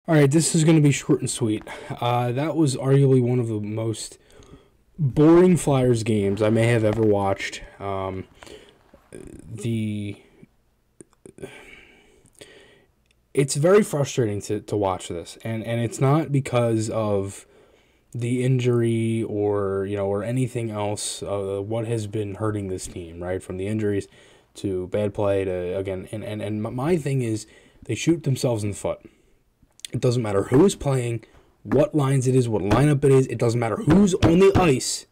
All right, this is going to be short and sweet. That was arguably one of the most boring Flyers games I may have ever watched. The It's very frustrating to watch this, and it's not because of the injury or anything else. What has been hurting this team, right? From the injuries to bad play to again, and my thing is they shoot themselves in the foot. It doesn't matter who is playing, what lines it is, what lineup it is. It doesn't matter who's on the ice.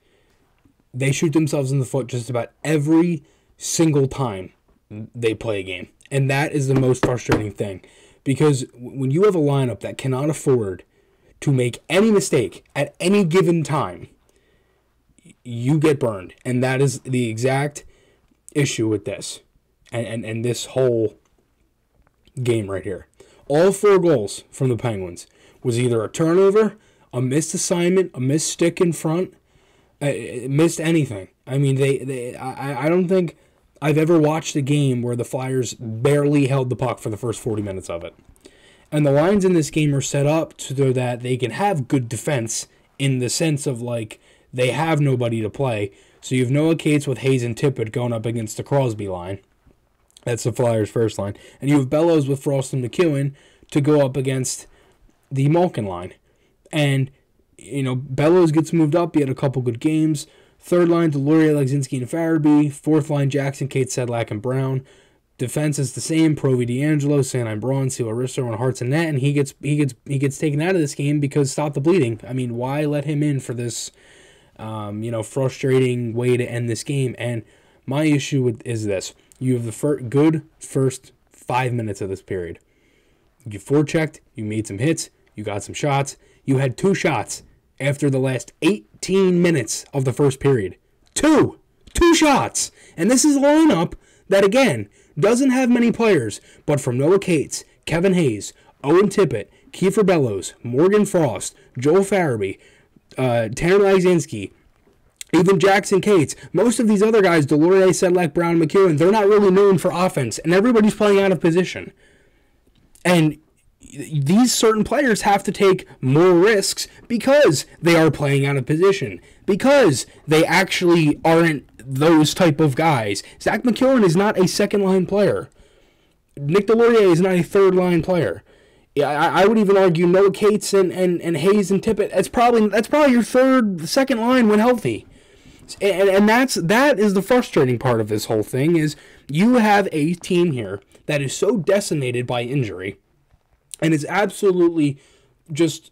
They shoot themselves in the foot just about every single time they play a game. And that is the most frustrating thing. Because when you have a lineup that cannot afford to make any mistake at any given time, you get burned. And that is the exact issue with this. And this whole game right here. All 4 goals from the Penguins was either a turnover, a missed assignment, a missed stick in front, missed anything. I mean, I don't think I've ever watched a game where the Flyers barely held the puck for the first 40 minutes of it. And the lines in this game are set up so that they can have good defense in the sense of, like, they have nobody to play. So you have Noah Cates with Hayes and Tippett going up against the Crosby line. That's the Flyers' first line. And you have Bellows with Frost and McEwen to go up against the Malkin line. And, Bellows gets moved up. He had a couple good games. Third line, Delorier, Legzinski, and Farabee. Fourth line, Jackson, Kate, Sedlak, and Brown. Defense is the same. Provi, D'Angelo, Sanheim, Braun, Seal, Aristo, and Hearts and Net. And he gets taken out of this game because stop the bleeding. I mean, why let him in for this, frustrating way to end this game? And my issue is this. You have the good first 5 minutes of this period. You forechecked, you made some hits, you got some shots. You had 2 shots after the last 18 minutes of the first period. 2 shots! And this is a lineup that, again, doesn't have many players, but from Noah Cates, Kevin Hayes, Owen Tippett, Kiefer Bellows, Morgan Frost, Joel Farabee, Tanner Legzinski, even Jackson Cates, most of these other guys, Delorier, Sedlak, Brown, McEwen, they're not really known for offense, and everybody's playing out of position. And these certain players have to take more risks because they are playing out of position, because they actually aren't those type of guys. Zach McEwen is not a second-line player. Nick Delorier is not a third-line player. I would even argue Noah Cates and Hayes and Tippett, that's probably your second line when healthy. And that is the frustrating part of this whole thing is you have a team here that is so decimated by injury and is absolutely just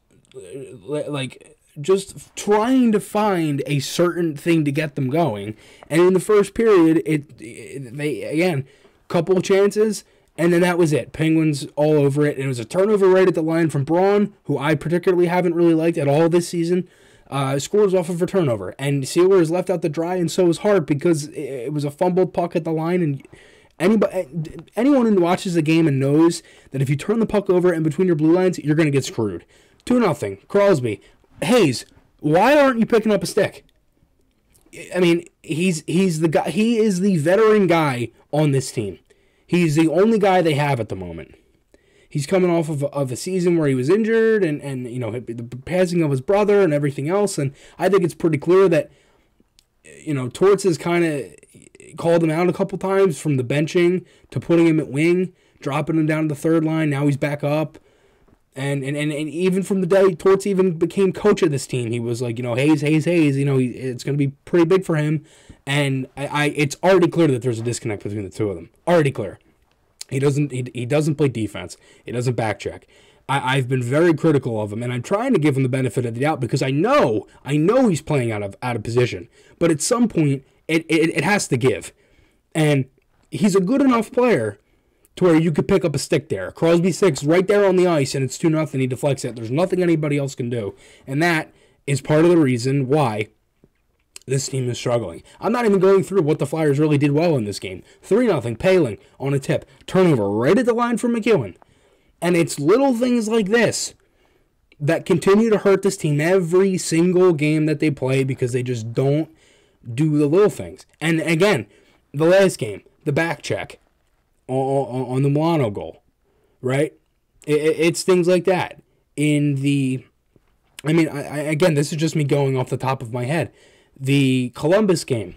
trying to find a certain thing to get them going. And in the first period, they again, couple of chances, and then that was it. Penguins all over it. And it was a turnover right at the line from Braun, who I particularly haven't really liked at all this season. Scores off of a turnover. And Sealer is left out to dry, and so is Hart because it was a fumbled puck at the line. And anyone who watches the game and knows that if you turn the puck over in between your blue lines, you're going to get screwed. 2-0. Crosby. Hayes, why aren't you picking up a stick? I mean, he's the guy. He is the veteran guy on this team. He's the only guy they have at the moment. He's coming off of a season where he was injured and the passing of his brother and everything else. And I think it's pretty clear that, Torts has kind of called him out a couple times from the benching to putting him at wing, dropping him down to the third line. Now he's back up. And even from the day Torts even became coach of this team, he was like, Hayes, it's going to be pretty big for him. And it's already clear that there's a disconnect between the two of them. Already clear. He doesn't play defense. He doesn't backcheck. I've been very critical of him, and I'm trying to give him the benefit of the doubt because I know he's playing out of position. But at some point, it has to give. And he's a good enough player to where you could pick up a stick there. Crosby sticks right there on the ice, and it's 2-0. He deflects it. There's nothing anybody else can do. And that is part of the reason why this team is struggling. I'm not even going through what the Flyers really did well in this game. 3-0, Paling on a tip. Turnover right at the line from McEwen. And it's little things like this that continue to hurt this team every single game that they play because they just don't do the little things. And again, the last game, the back check on the Milano goal, right? It's things like that. in the, I mean, again, this is just me going off the top of my head. The Columbus game,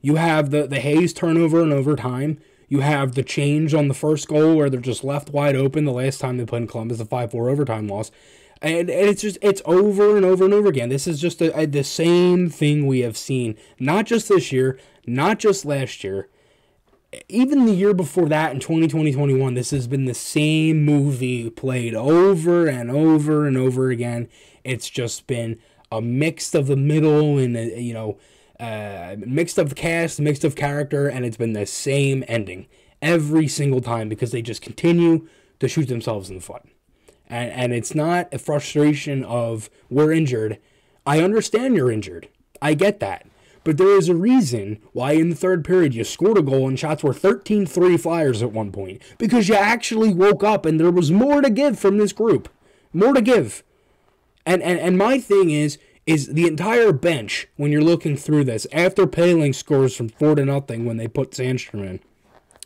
you have the Hayes turnover in overtime. You have the change on the first goal where they're just left wide open the last time they played in Columbus, the 5-4 overtime loss. And it's over and over and over again. This is just the same thing we have seen, not just this year, not just last year, even the year before that in 2020-21. This has been the same movie played over and over and over again. It's just been a mix of the middle and, mixed of cast, mixed of character, and it's been the same ending every single time because they just continue to shoot themselves in the foot. And it's not a frustration of we're injured. I understand you're injured. I get that. But there is a reason why in the third period you scored a goal and shots were 13-3 Flyers at one point. Because you actually woke up and there was more to give from this group. More to give. And my thing is the entire bench, when you're looking through this, after Poehling scores from 4-0 when they put Sandstrom in.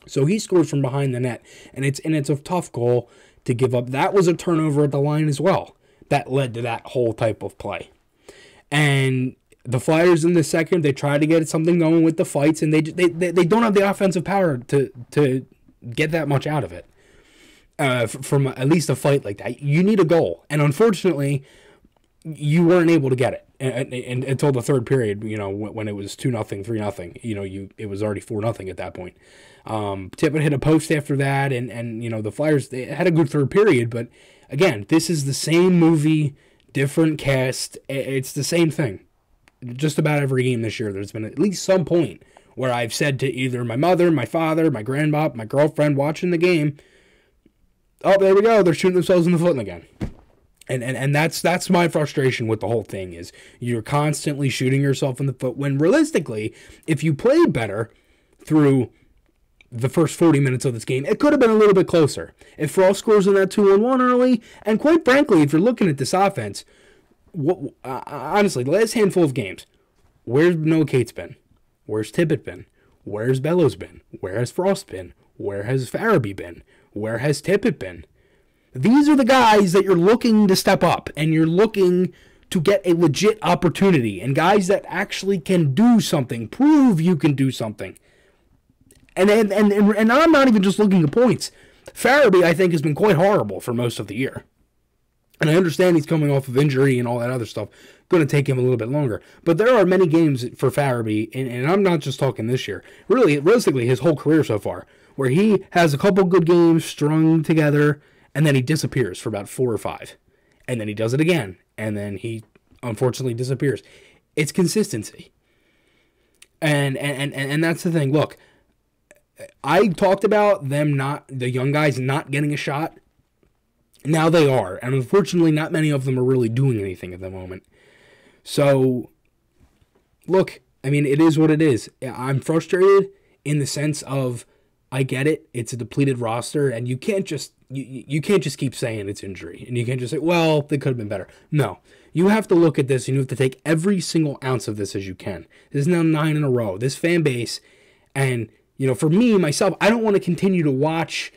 So he scores from behind the net. And it's a tough goal to give up. That was a turnover at the line as well. That led to that whole type of play. And the Flyers in the second, they try to get something going with the fights, and they don't have the offensive power to get that much out of it. From at least a fight like that, you need a goal, and unfortunately, you weren't able to get it and until the third period. When it was 2-0, 3-0. It was already 4-0 at that point. Tippett hit a post after that, and the Flyers, they had a good third period, but again, this is the same movie, different cast. It's the same thing. Just about every game this year, there's been at least some point where I've said to either my mother, my father, my grandma, my girlfriend watching the game, oh, there we go, they're shooting themselves in the foot again. And that's my frustration with the whole thing is you're constantly shooting yourself in the foot when realistically, if you played better through the first 40 minutes of this game, it could have been a little bit closer. If Frost scores in that 2-1 early, and quite frankly, if you're looking at this offense, honestly, the last handful of games, where's Noah Cates been? Where's Tippett been? Where's Bellows been? Where has Frost been? Where has Farabee been? Where has Tippett been? These are the guys that you're looking to step up, and you're looking to get a legit opportunity, and guys that actually can do something, prove you can do something. And I'm not even just looking at points. Farabee, I think, has been quite horrible for most of the year. And I understand he's coming off of injury and all that other stuff. Going to take him a little bit longer. But there are many games for Farabee, and I'm not just talking this year. Really, realistically, his whole career so far, where he has a couple good games strung together, and then he disappears for about 4 or 5. And then he does it again, and then he unfortunately disappears. It's consistency. And that's the thing. Look, I talked about the young guys not getting a shot. Now they are, and unfortunately not many of them are really doing anything at the moment. So, look, I mean, it is what it is. I'm frustrated in the sense of, I get it, it's a depleted roster, and you can't just you can't just keep saying it's injury, and you can't just say, well, they could have been better. No, you have to look at this, and you have to take every single ounce of this as you can. This is now 9 in a row. This fan base, and, for me, myself, I don't want to continue to watch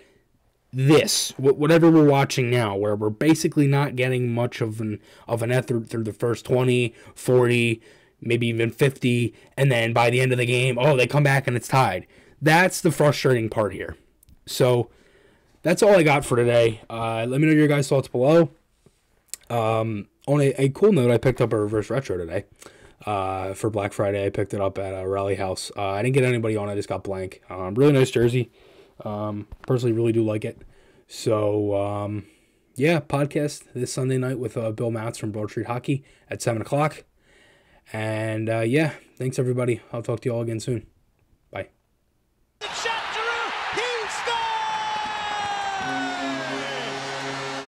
this, whatever we're watching now, where we're basically not getting much of an effort through the first 20, 40, maybe even 50, and then by the end of the game, they come back and it's tied. That's the frustrating part here. So that's all I got for today. Let me know your guys' thoughts below. On a cool note, I picked up a reverse retro today. For Black Friday, I picked it up at a Rally House. I didn't get anybody on, I just got blank. Really nice jersey. Personally really do like it. So, podcast this Sunday night with Bill Matz from Broad Street Hockey at 7 o'clock. And, thanks everybody. I'll talk to you all again soon.